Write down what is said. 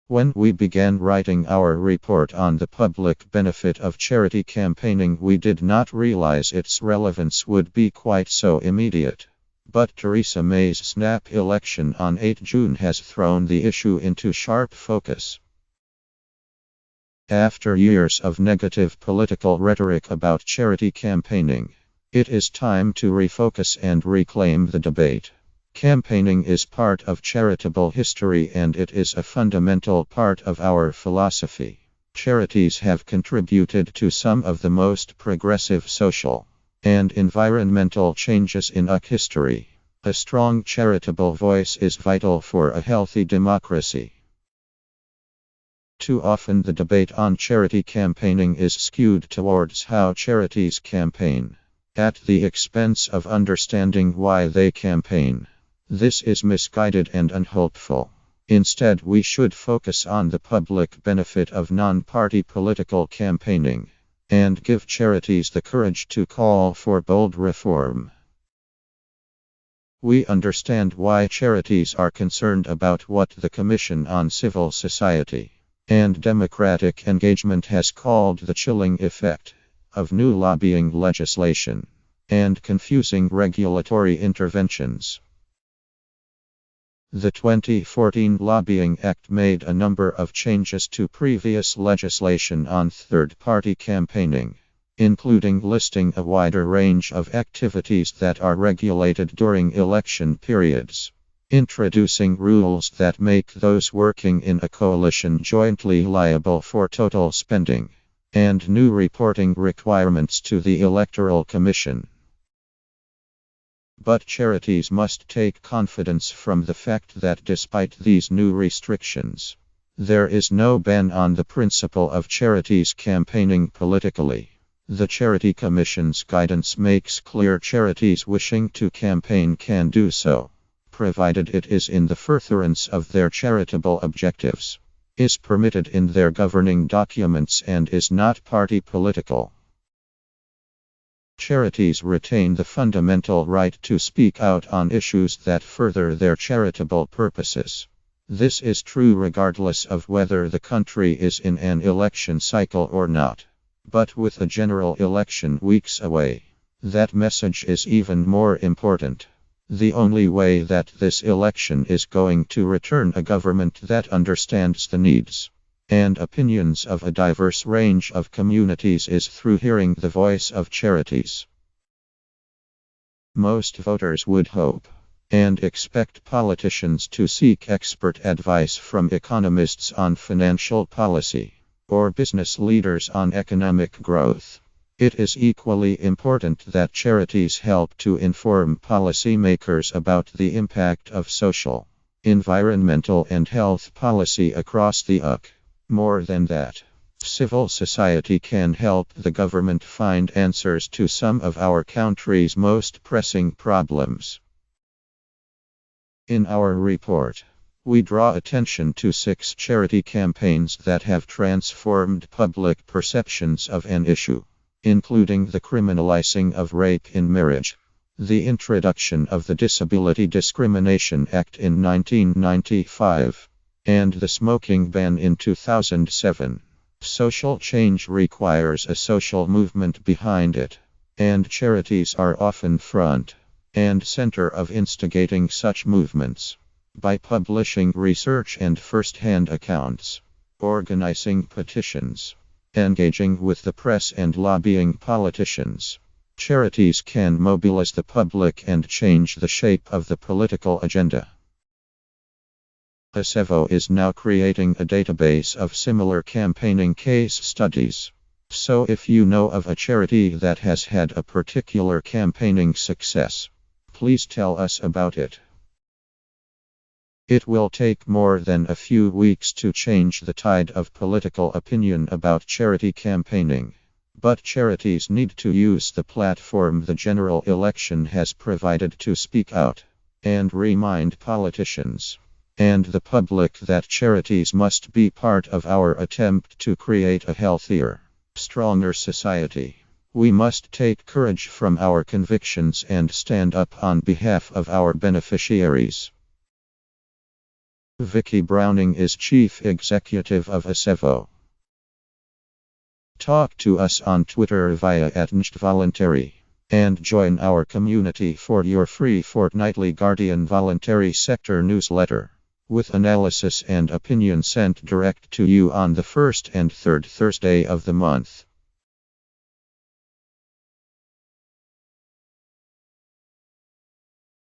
When we began writing our report on the public benefit of charity campaigning, we did not realize its relevance would be quite so immediate. But Theresa May's snap election on 8 June has thrown the issue into sharp focus. After years of negative political rhetoric about charity campaigning, it is time to refocus and reclaim the debate. Campaigning is part of charitable history and it is a fundamental part of our philosophy. Charities have contributed to some of the most progressive social and environmental changes in our history. A strong charitable voice is vital for a healthy democracy. Too often the debate on charity campaigning is skewed towards how charities campaign, at the expense of understanding why they campaign. This is misguided and unhelpful. Instead, we should focus on the public benefit of non-party political campaigning and give charities the courage to call for bold reform. We understand why charities are concerned about what the Commission on Civil Society and Democratic Engagement has called the chilling effect of new lobbying legislation and confusing regulatory interventions. The 2014 Lobbying Act made a number of changes to previous legislation on third-party campaigning, including listing a wider range of activities that are regulated during election periods, introducing rules that make those working in a coalition jointly liable for total spending, and new reporting requirements to the Electoral Commission. But charities must take confidence from the fact that despite these new restrictions, there is no ban on the principle of charities campaigning politically. The Charity Commission's guidance makes clear charities wishing to campaign can do so, provided it is in the furtherance of their charitable objectives, is permitted in their governing documents, and is not party political. Charities retain the fundamental right to speak out on issues that further their charitable purposes. This is true regardless of whether the country is in an election cycle or not. But with a general election weeks away, that message is even more important. The only way that this election is going to return a government that understands the needs and opinions of a diverse range of communities is through hearing the voice of charities. Most voters would hope and expect politicians to seek expert advice from economists on financial policy or business leaders on economic growth. It is equally important that charities help to inform policymakers about the impact of social, environmental, and health policy across the UK. More than that, civil society can help the government find answers to some of our country's most pressing problems. In our report, we draw attention to 6 charity campaigns that have transformed public perceptions of an issue, including the criminalizing of rape in marriage, the introduction of the Disability Discrimination Act in 1995, and the smoking ban in 2007. Social change requires a social movement behind it, and charities are often front and center of instigating such movements. By publishing research and first-hand accounts, organizing petitions, engaging with the press, and lobbying politicians, charities can mobilize the public and change the shape of the political agenda. ASEVO is now creating a database of similar campaigning case studies. So if you know of a charity that has had a particular campaigning success, please tell us about it. It will take more than a few weeks to change the tide of political opinion about charity campaigning. But charities need to use the platform the general election has provided to speak out and remind politicians and the public that charities must be part of our attempt to create a healthier, stronger society. We must take courage from our convictions and stand up on behalf of our beneficiaries. Vicky Browning is Chief Executive of Acevo. Talk to us on Twitter via @NJTVoluntary and join our community for your free fortnightly Guardian Voluntary Sector newsletter, with analysis and opinion sent direct to you on the first and third Thursday of the month.